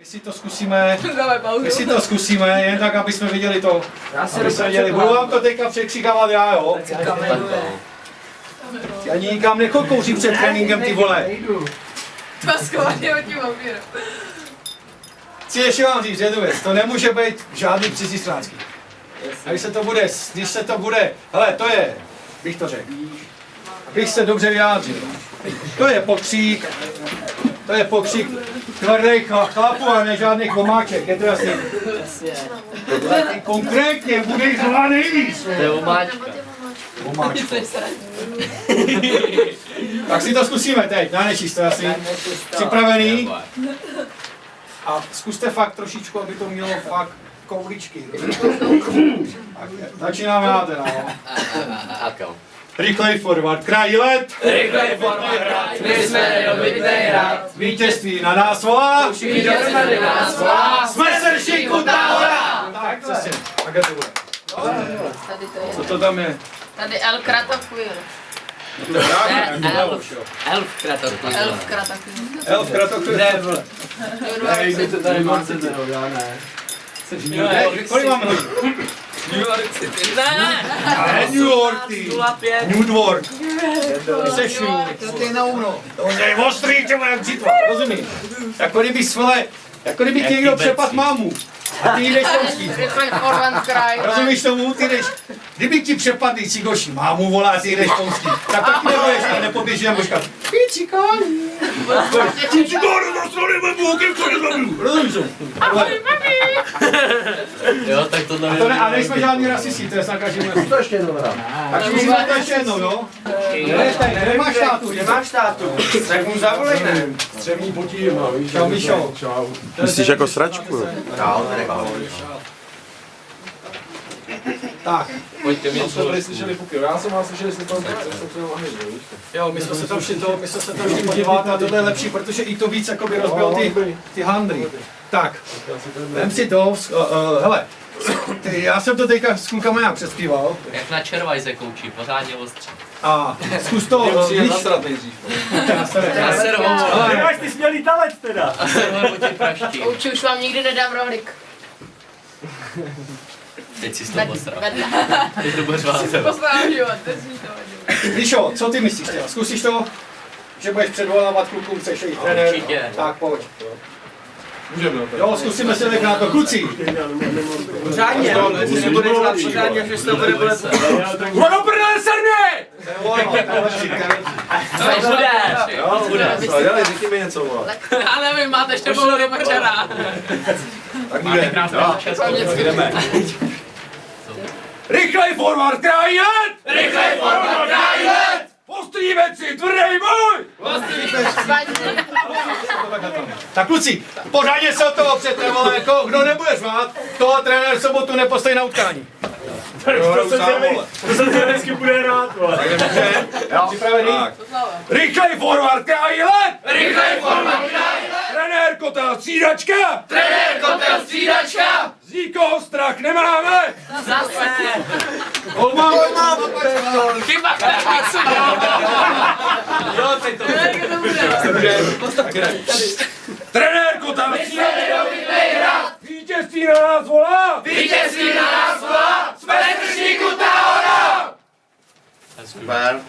My si to zkusíme, jen tak, aby jsme viděli to. Budu vám to teďka překřikávat já, jo? Ani nikam nekouří před tréninkem, ty vole. Paskovaně od tím opíru. Chci ještě vám říct jednu věc, to nemůže být žádný přizistrácký. A když se to bude, hele, to je, bych to řekl, abych se dobře vyjádřil. To je pokřík tvrdých chlapů a ne žádných komáček, je to jasný. Konkrétně budeš zlá nejvíc. To je omáčka. Tak si to zkusíme teď, na nečisto, jasný. Připravený? A zkuste fakt trošičku, aby to mělo fakt kouličky. Začínáme na teda, no. Rychlej forward, kraj let! Rychlej forward, my jsme nedobytnej hrad. Vítězství na nás volá! Už vítězství na nás volá. Jsme srší Kutná Hora! Tak, přesně, takhle to bude. Tady to je. Co to tam je? Tady El Kratochvíl. Elf kratochvíl. Elf Kratochvíl. Elf Kratochvíl. Nejde to tady máte toho, já ne. Kolik máme hodin? New York City. Ne! New York, ty. 05. New York. Ty seš New York. To je na uno. To je ostrý, těmo jak břitva, rozumíš? Jako kdyby ti někdo přepad mámu. A ty jdeš pouštít. Rychlej forward kraj. Rozumíš tomu? Ty jdeš, kdyby ti přepadli cigoši, mámu volá, ty jdeš pouštít. Tak taky nebudeš, ale nepoběží na božka. Píčikání. Píčikání, zastrali webu, kýmco nezabiju. Rozumíš tomu? Jo, tak to nevím. A nejsme žádný rasisti, to je snad každý jasný. To ještě jednou vrát. Tak musíme to ještě jednou, no. Nemáš tátu, nemáš tátu. Tak mu zavolejme. Střevní potíma, víš? Čau, Míšo. Čau. Myslíš jako sračku? Jo? Tak. Pojďte mě Jsme tady slyšeli puky, já jsem vás slyšel, jestli tam tak jsem se lahli, víš? Jo, my jsme se tam šli podívat a tohle je lepší, protože i to víc jakoby rozbil ty handry. Tak, vem si to, hele, já jsem to teďka s klukama nějak přespíval. Jak na červaj koučí, pořádně ostře. A zkus to, Musí je nasrat nejdřív. Na servo. Nemáš ty smělý talent teda. Na servo po těch praští. Kouči, už vám nikdy nedám rohlík. Teď si s toho posral. Vedle. Teď to budeš vás. Poslám život, teď si to vadí. Míšo, co ty myslíš teda? Zkusíš to, že budeš předvolávat klukům, chceš jít trenér? Určitě. Tak pojď. Můžeme na to. Jo, zkusíme se nechat to, kluci. Pořádně. Pořádně, že to bude bolet. Ono prdele srně! To budeš. Jo, bude. Dělej, řekni mi něco, vole. Ale vy máte ještě půl ryba včera. Tak bude. Jdeme. Rychlej forward, kraj let! Rychlej forward, kraj let! Ostrý věci, tvrdej boj! Tak kluci, pořádně se od toho opřete, vole, jako kdo nebude řvát, toho trenér v sobotu nepostojí na utkání. To jsem vždycky bude hrát, vole. Připravený? Rychlej forward, kraj let! Rychlej forward, kraj let! Trenér Kotel, střídačka! Trenér Kotel, střídačka! Z nikoho strach nemáme! Zase. Holmán! Chyba, jo, teď to Trenér Kotel, střídačka! Vítězství na nás volá! Vítězství na nás volá! Jsme srší Kutná Hora! Super.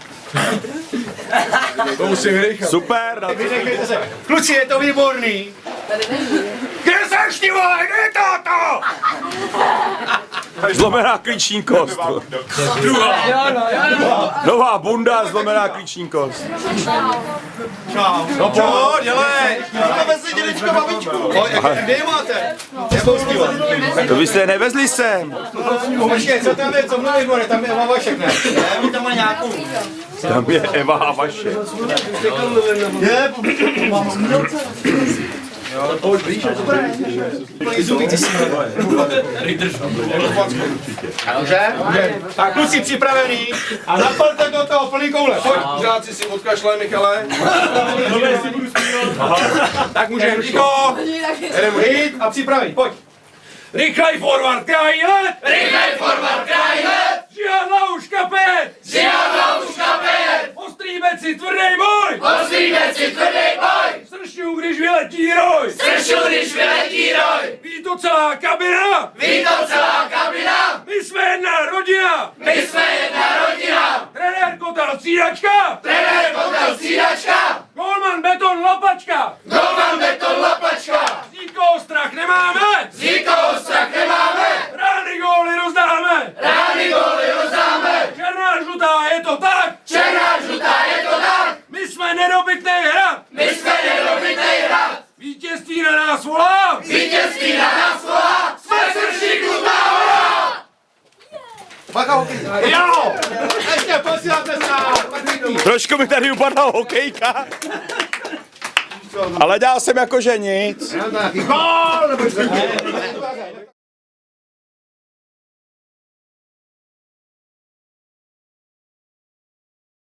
To musím rychle. Super! Vynechejte se. Kluci, je to výborný! Kde seš ty vole, kde je táto? Zlomená klíční kost. Nová bunda, zlomená klíční kost. Čau. No pojď, dělej. Máme si dědečko, babičku. Kde je máte? Nebou zpívat. To byste je nevezli sem. Počkej, co tam je, co mluví, Bore, tam je Eva Vašek, ne? Ne, tam má nějakou. Tam je Eva a vaše. Je, Pojď blíž, ať to plný zuby, ty si. Tak kluci připravený a naplňte do toho plný koule. Pojď. Žáci si odkašle, Michale. Tak můžeme, ticho. Jdeme jít a připravený, pojď. Rychlej forward, kraj let! Rychlej forward, kraj let! Žihadla už kapet! Žihadla už kapet! Ostrý beci, tvrdej boj! Ostrý věci, tvrdej boj! Srší Slyšu, když vyletí roj! Slyšu, když vyletí roj! Ví to celá kabina! Ví to celá kabina! My jsme jedna rodina! My jsme jedna rodina! Trenér Kotel střídačka! Trenér Kotel střídačka! Golman beton lapačka! Golman beton lapačka! Z nikoho strach nemáme! Z nikoho strach nemáme! Rány góly rozdáme! Rány góly rozdáme! Černá žlutá je to tak! Černá žlutá je to tak! My jsme nedobytný hrad! My jsme nedobytej hrad! Vítězství na nás volá! Vítězství na nás volá! Jsme srční klub Náhoda! Jo! Ještě posíláte se! Trošku mi tady upadla hokejka. Ale dělal jsem jako že nic. Gól! Nebo